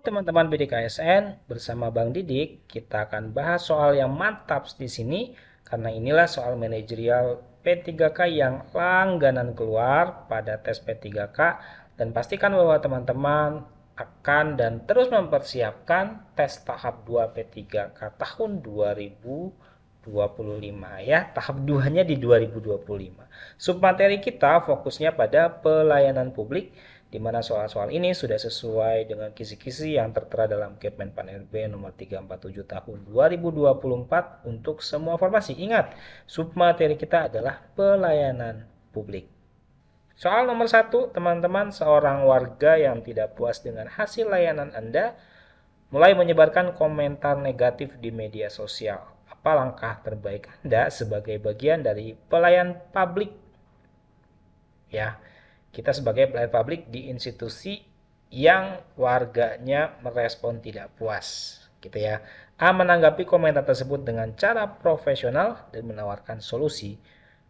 Teman-teman BDKSN, bersama Bang Didik, kita akan bahas soal yang mantap di sini karena inilah soal manajerial P3K yang langganan keluar pada tes P3K dan pastikan bahwa teman-teman akan dan terus mempersiapkan tes tahap 2 P3K tahun 2025 ya. Tahap 2-nya di 2025. Submateri kita fokusnya pada pelayanan publik di mana soal-soal ini sudah sesuai dengan kisi-kisi yang tertera dalam Kemenpan RB nomor 347 tahun 2024 untuk semua formasi. Ingat, submateri kita adalah pelayanan publik. Soal nomor 1, teman-teman, seorang warga yang tidak puas dengan hasil layanan Anda mulai menyebarkan komentar negatif di media sosial. Apa langkah terbaik Anda sebagai bagian dari pelayan publik? Ya, kita sebagai pelayan publik di institusi yang warganya merespon tidak puas, gitu ya. A. Menanggapi komentar tersebut dengan cara profesional dan menawarkan solusi.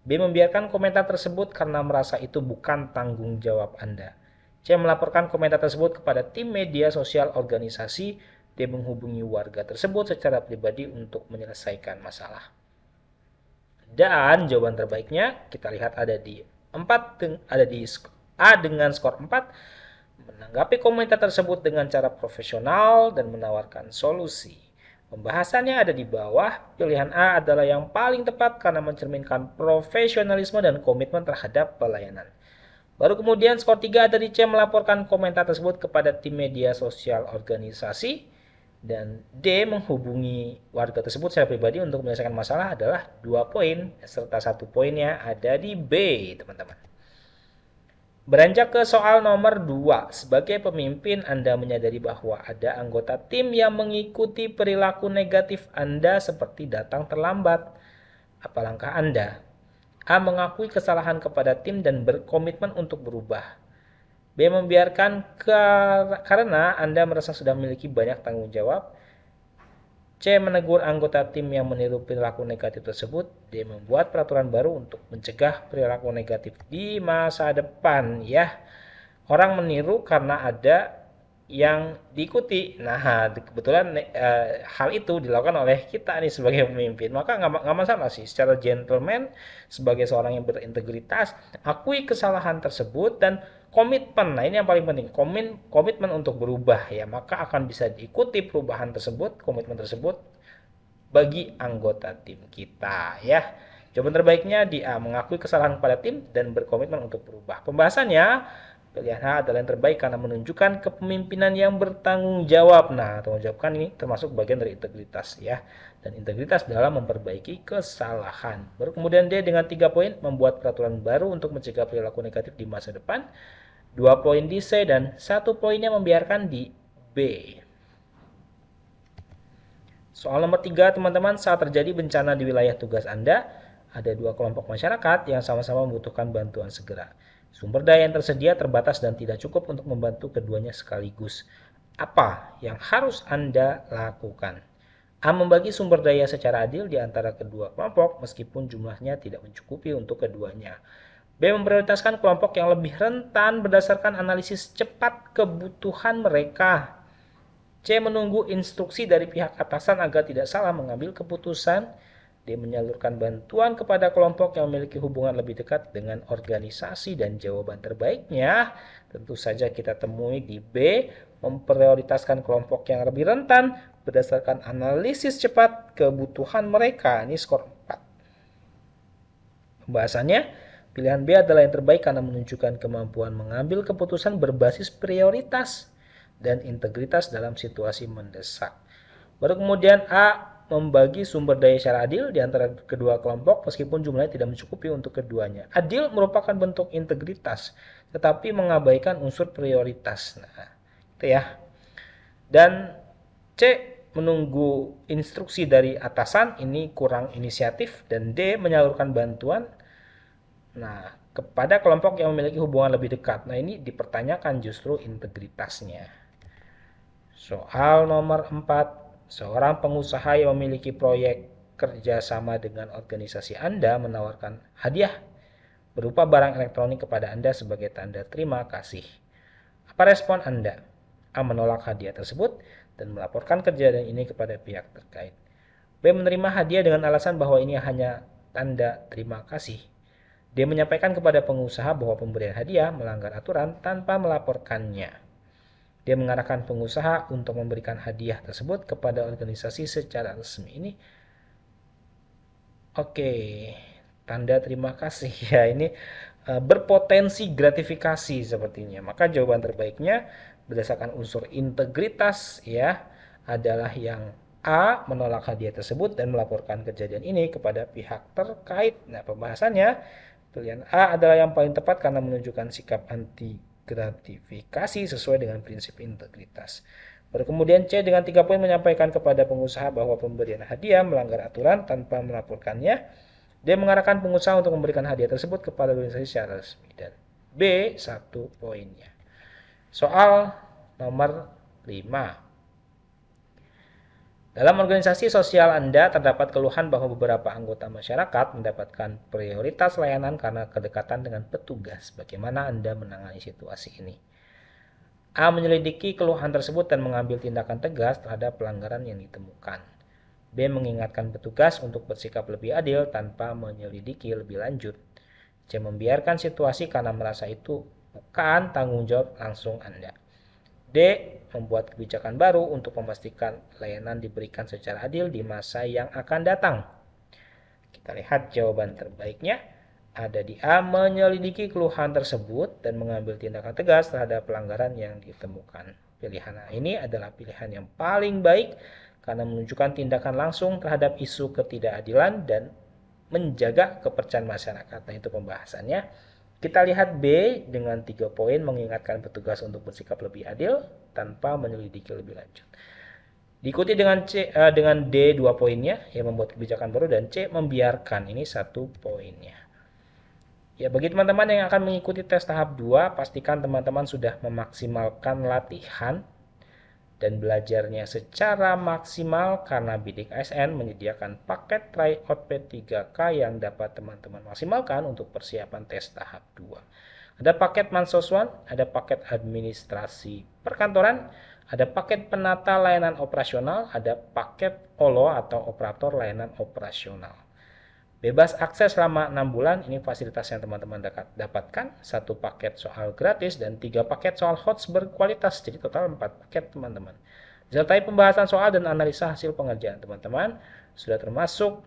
B. Membiarkan komentar tersebut karena merasa itu bukan tanggung jawab Anda. C. Melaporkan komentar tersebut kepada tim media sosial organisasi. D. Menghubungi warga tersebut secara pribadi untuk menyelesaikan masalah. Dan jawaban terbaiknya kita lihat ada di 4, ada di A dengan skor 4, menanggapi komentar tersebut dengan cara profesional dan menawarkan solusi. Pembahasannya ada di bawah. Pilihan A adalah yang paling tepat karena mencerminkan profesionalisme dan komitmen terhadap pelayanan. Baru kemudian skor 3 ada di C, melaporkan komentar tersebut kepada tim media sosial organisasi. Dan D, menghubungi warga tersebut secara pribadi untuk menyelesaikan masalah adalah 2 poin, serta 1 poinnya ada di B, teman-teman. Beranjak ke soal nomor 2. Sebagai pemimpin, Anda menyadari bahwa ada anggota tim yang mengikuti perilaku negatif Anda seperti datang terlambat. Apa langkah Anda? A. Mengakui kesalahan kepada tim dan berkomitmen untuk berubah. B. Membiarkan karena Anda merasa sudah memiliki banyak tanggung jawab. C. Menegur anggota tim yang meniru perilaku negatif tersebut. D. Membuat peraturan baru untuk mencegah perilaku negatif di masa depan. Ya, orang meniru karena ada yang diikuti. Nah, kebetulan hal itu dilakukan oleh kita nih sebagai pemimpin. Maka nggak masalah sih. Secara gentleman, sebagai seorang yang berintegritas, akui kesalahan tersebut dan komitmen. Nah, ini yang paling penting. Komitmen untuk berubah ya. Maka akan bisa diikuti perubahan tersebut, komitmen tersebut bagi anggota tim kita ya. Jawaban terbaiknya di A, mengakui kesalahan pada tim dan berkomitmen untuk berubah. Pembahasannya, pilihan A adalah yang terbaik karena menunjukkan kepemimpinan yang bertanggung jawab. Nah, tanggung jawab kan ini termasuk bagian dari integritas ya. Dan integritas dalam memperbaiki kesalahan. Baru kemudian D dengan 3 poin, membuat peraturan baru untuk mencegah perilaku negatif di masa depan. 2 poin di C dan 1 poinnya membiarkan di B. Soal nomor 3, teman-teman, saat terjadi bencana di wilayah tugas Anda, ada 2 kelompok masyarakat yang sama-sama membutuhkan bantuan segera. Sumber daya yang tersedia terbatas dan tidak cukup untuk membantu keduanya sekaligus. Apa yang harus Anda lakukan? A. Membagi sumber daya secara adil di antara kedua kelompok meskipun jumlahnya tidak mencukupi untuk keduanya. B. Memprioritaskan kelompok yang lebih rentan berdasarkan analisis cepat kebutuhan mereka. C. Menunggu instruksi dari pihak atasan agar tidak salah mengambil keputusan. D. Menyalurkan bantuan kepada kelompok yang memiliki hubungan lebih dekat dengan organisasi. Dan jawaban terbaiknya tentu saja kita temui di B. Memprioritaskan kelompok yang lebih rentan berdasarkan analisis cepat kebutuhan mereka. Ini skor 4. Pembahasannya, pilihan B adalah yang terbaik karena menunjukkan kemampuan mengambil keputusan berbasis prioritas dan integritas dalam situasi mendesak. Baru kemudian A, membagi sumber daya secara adil di antara kedua kelompok meskipun jumlahnya tidak mencukupi untuk keduanya. Adil merupakan bentuk integritas, tetapi mengabaikan unsur prioritas. Nah, itu ya. Dan C, menunggu instruksi dari atasan, ini kurang inisiatif. Dan D, menyalurkan bantuan kepada kelompok yang memiliki hubungan lebih dekat. Nah, ini dipertanyakan justru integritasnya. Soal nomor 4. Seorang pengusaha yang memiliki proyek kerjasama dengan organisasi Anda menawarkan hadiah berupa barang elektronik kepada Anda sebagai tanda terima kasih. Apa respon Anda? A. Menolak hadiah tersebut dan melaporkan kejadian ini kepada pihak terkait. B. Menerima hadiah dengan alasan bahwa ini hanya tanda terima kasih. D. Menyampaikan kepada pengusaha bahwa pemberian hadiah melanggar aturan tanpa melaporkannya. Dia mengarahkan pengusaha untuk memberikan hadiah tersebut kepada organisasi secara resmi. Ini oke, tanda terima kasih ya. Ini berpotensi gratifikasi sepertinya. Maka jawaban terbaiknya berdasarkan unsur integritas ya adalah yang A. Menolak hadiah tersebut dan melaporkan kejadian ini kepada pihak terkait. Nah, pembahasannya pilihan A adalah yang paling tepat karena menunjukkan sikap anti gratifikasi sesuai dengan prinsip integritas. Baru kemudian C dengan 3 poin menyampaikan kepada pengusaha bahwa pemberian hadiah melanggar aturan tanpa melaporkannya. D mengarahkan pengusaha untuk memberikan hadiah tersebut kepada organisasi secara resmi. Dan B 1 poinnya. Soal nomor 5. Dalam organisasi sosial Anda terdapat keluhan bahwa beberapa anggota masyarakat mendapatkan prioritas layanan karena kedekatan dengan petugas. Bagaimana Anda menangani situasi ini? A. Menyelidiki keluhan tersebut dan mengambil tindakan tegas terhadap pelanggaran yang ditemukan. B. Mengingatkan petugas untuk bersikap lebih adil tanpa menyelidiki lebih lanjut. C. Membiarkan situasi karena merasa itu bukan tanggung jawab langsung Anda. D. Membuat kebijakan baru untuk memastikan layanan diberikan secara adil di masa yang akan datang. Kita lihat jawaban terbaiknya ada di A. Menyelidiki keluhan tersebut dan mengambil tindakan tegas terhadap pelanggaran yang ditemukan. Pilihan A ini adalah pilihan yang paling baik karena menunjukkan tindakan langsung terhadap isu ketidakadilan dan menjaga kepercayaan masyarakat. Nah, itu pembahasannya. Kita lihat B dengan 3 poin mengingatkan petugas untuk bersikap lebih adil tanpa menyelidiki lebih lanjut. Diikuti dengan dengan D 2 poinnya yang membuat kebijakan baru dan C membiarkan, ini 1 poinnya. Ya, bagi teman-teman yang akan mengikuti tes tahap 2, pastikan teman-teman sudah memaksimalkan latihan dan belajarnya secara maksimal karena Bidik ASN menyediakan paket tryout P3K yang dapat teman-teman maksimalkan untuk persiapan tes tahap 2. Ada paket Mansoswan, ada paket administrasi perkantoran, ada paket penata layanan operasional, ada paket OLO atau operator layanan operasional. Bebas akses selama 6 bulan, ini fasilitas yang teman-teman dapatkan. 1 paket soal gratis dan 3 paket soal HOTS berkualitas. Jadi total 4 paket teman-teman. Disertai pembahasan soal dan analisa hasil pengerjaan teman-teman. Sudah termasuk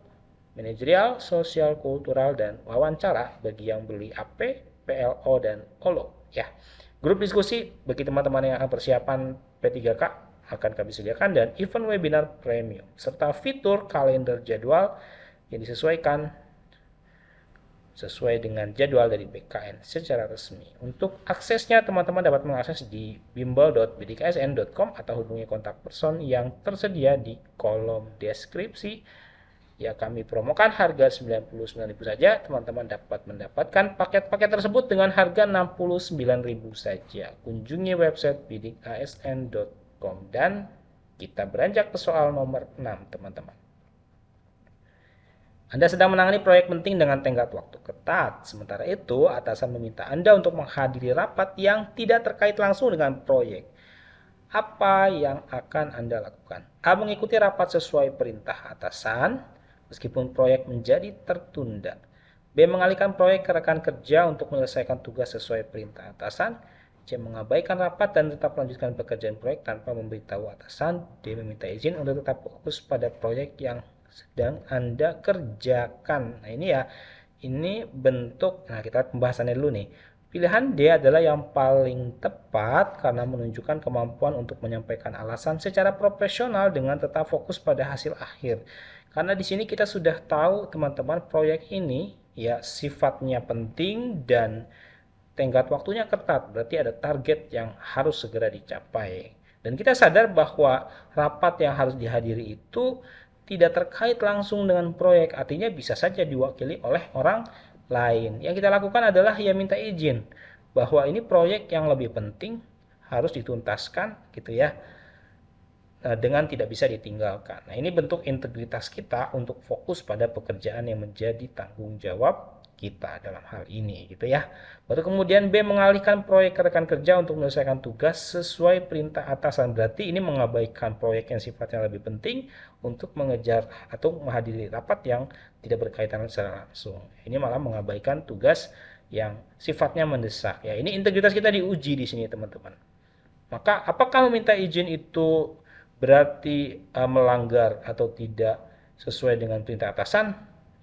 manajerial, sosial, kultural, dan wawancara bagi yang beli AP, PLO, dan OLO. Ya. Grup diskusi bagi teman-teman yang akan persiapan P3K akan kami sediakan dan event webinar premium. Serta fitur kalender jadwal yang disesuaikan sesuai dengan jadwal dari BKN secara resmi. Untuk aksesnya teman-teman dapat mengakses di bimbel.bidikasn.com atau hubungi kontak person yang tersedia di kolom deskripsi. Ya, kami promokan harga 99.000 saja. Teman-teman dapat mendapatkan paket-paket tersebut dengan harga 69.000 saja. Kunjungi website bidikasn.com dan kita beranjak ke soal nomor 6, teman-teman. Anda sedang menangani proyek penting dengan tenggat waktu ketat. Sementara itu, atasan meminta Anda untuk menghadiri rapat yang tidak terkait langsung dengan proyek. Apa yang akan Anda lakukan? A. Mengikuti rapat sesuai perintah atasan, meskipun proyek menjadi tertunda. B. Mengalihkan proyek ke rekan kerja untuk menyelesaikan tugas sesuai perintah atasan. C. Mengabaikan rapat dan tetap melanjutkan pekerjaan proyek tanpa memberitahu atasan. D. Meminta izin untuk tetap fokus pada proyek yang sedang Anda kerjakan. Nah, ini ya, ini bentuk, nah kita pembahasannya dulu nih. Pilihan D adalah yang paling tepat karena menunjukkan kemampuan untuk menyampaikan alasan secara profesional dengan tetap fokus pada hasil akhir. Karena di sini kita sudah tahu teman-teman proyek ini ya sifatnya penting dan tenggat waktunya ketat, berarti ada target yang harus segera dicapai. Dan kita sadar bahwa rapat yang harus dihadiri itu tidak terkait langsung dengan proyek, artinya bisa saja diwakili oleh orang lain. Yang kita lakukan adalah ya minta izin bahwa ini proyek yang lebih penting harus dituntaskan gitu ya, dengan tidak bisa ditinggalkan. Nah, ini bentuk integritas kita untuk fokus pada pekerjaan yang menjadi tanggung jawab kita dalam hal ini gitu ya. Baru kemudian B, mengalihkan proyek ke rekan kerja untuk menyelesaikan tugas sesuai perintah atasan. Berarti ini mengabaikan proyek yang sifatnya lebih penting untuk mengejar atau menghadiri rapat yang tidak berkaitan secara langsung. Ini malah mengabaikan tugas yang sifatnya mendesak. Ya, ini integritas kita diuji di sini teman-teman. Maka apakah meminta izin itu berarti melanggar atau tidak sesuai dengan perintah atasan?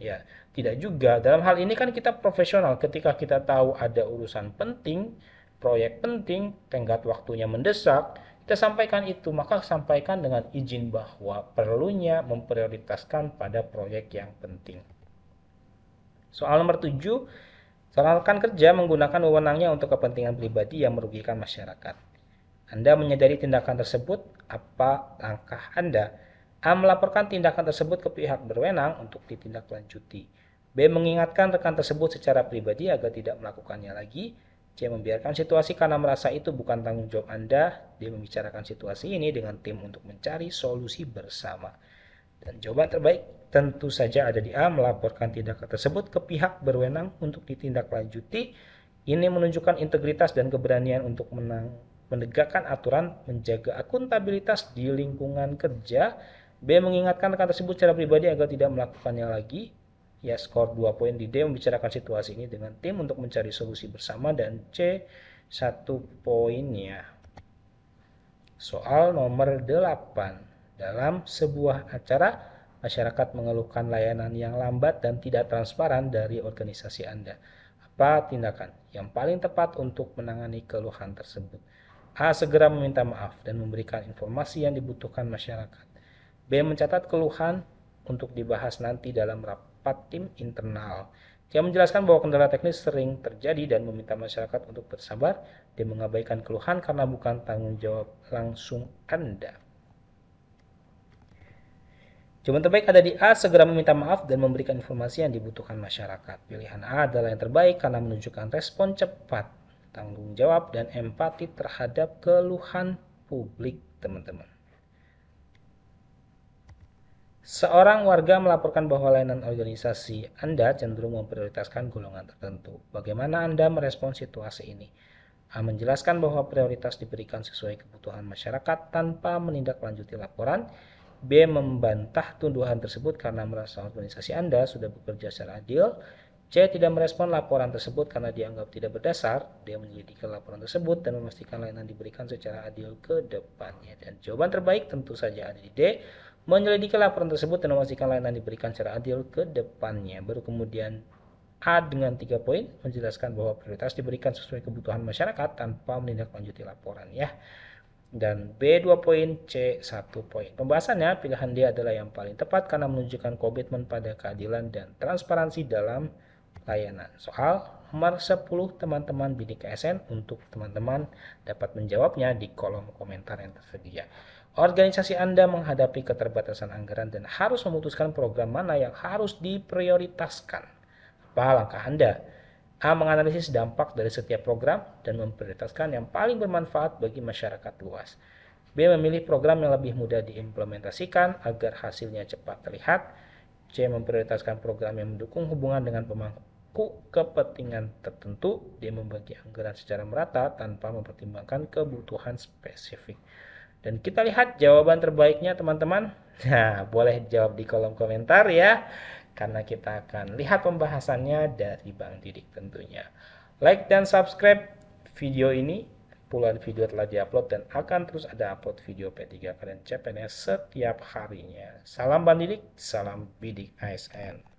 Ya, tidak juga. Dalam hal ini kan kita profesional. Ketika kita tahu ada urusan penting, proyek penting, tenggat waktunya mendesak, kita sampaikan itu. Maka sampaikan dengan izin bahwa perlunya memprioritaskan pada proyek yang penting. Soal nomor 7, seorang rekan kerja menggunakan wewenangnya untuk kepentingan pribadi yang merugikan masyarakat. Anda menyadari tindakan tersebut, apa langkah Anda? A, melaporkan tindakan tersebut ke pihak berwenang untuk ditindaklanjuti. B, mengingatkan rekan tersebut secara pribadi agar tidak melakukannya lagi. C, membiarkan situasi karena merasa itu bukan tanggung jawab Anda. D, membicarakan situasi ini dengan tim untuk mencari solusi bersama. Dan jawaban terbaik tentu saja ada di A, melaporkan tindakan tersebut ke pihak berwenang untuk ditindaklanjuti. Ini menunjukkan integritas dan keberanian untuk menegakkan aturan, menjaga akuntabilitas di lingkungan kerja. B, mengingatkan rekan tersebut secara pribadi agar tidak melakukannya lagi. Ya, skor 2 poin di D, membicarakan situasi ini dengan tim untuk mencari solusi bersama. Dan C, 1 poinnya. Soal nomor 8. Dalam sebuah acara, masyarakat mengeluhkan layanan yang lambat dan tidak transparan dari organisasi Anda. Apa tindakan yang paling tepat untuk menangani keluhan tersebut? A, segera meminta maaf dan memberikan informasi yang dibutuhkan masyarakat. B, mencatat keluhan untuk dibahas nanti dalam rapat tim internal. C, menjelaskan bahwa kendala teknis sering terjadi dan meminta masyarakat untuk bersabar. D, mengabaikan keluhan karena bukan tanggung jawab langsung Anda. Jawaban terbaik ada di A, segera meminta maaf dan memberikan informasi yang dibutuhkan masyarakat. Pilihan A adalah yang terbaik karena menunjukkan respon cepat, tanggung jawab, dan empati terhadap keluhan publik, teman-teman. Seorang warga melaporkan bahwa layanan organisasi Anda cenderung memprioritaskan golongan tertentu. Bagaimana Anda merespon situasi ini? A, menjelaskan bahwa prioritas diberikan sesuai kebutuhan masyarakat tanpa menindaklanjuti laporan. B, membantah tuduhan tersebut karena merasa organisasi Anda sudah bekerja secara adil. C, tidak merespon laporan tersebut karena dianggap tidak berdasar. D, menyelidiki laporan tersebut dan memastikan layanan diberikan secara adil ke depannya. Dan jawaban terbaik tentu saja ada di D, menyelidiki laporan tersebut dan memastikan layanan diberikan secara adil ke depannya. Baru kemudian A dengan 3 poin, menjelaskan bahwa prioritas diberikan sesuai kebutuhan masyarakat tanpa menindaklanjuti laporan ya. Dan B 2 poin, C 1 poin. Pembahasannya, pilihan D adalah yang paling tepat karena menunjukkan komitmen pada keadilan dan transparansi dalam layanan. Soal nomor 10, teman-teman bidik ASN, untuk teman-teman dapat menjawabnya di kolom komentar yang tersedia. Organisasi Anda menghadapi keterbatasan anggaran dan harus memutuskan program mana yang harus diprioritaskan. Apa langkah Anda? A, menganalisis dampak dari setiap program dan memprioritaskan yang paling bermanfaat bagi masyarakat luas. B, memilih program yang lebih mudah diimplementasikan agar hasilnya cepat terlihat. C, memprioritaskan program yang mendukung hubungan dengan pemangku kepentingan tertentu. D, membagi anggaran secara merata tanpa mempertimbangkan kebutuhan spesifik. Dan kita lihat jawaban terbaiknya teman-teman. Nah, boleh jawab di kolom komentar ya, karena kita akan lihat pembahasannya dari Bang Didik tentunya. Like dan subscribe video ini. Puluhan video telah diupload dan akan terus ada upload video P3K dan CPNS setiap harinya. Salam Bang Didik, salam bidik ASN.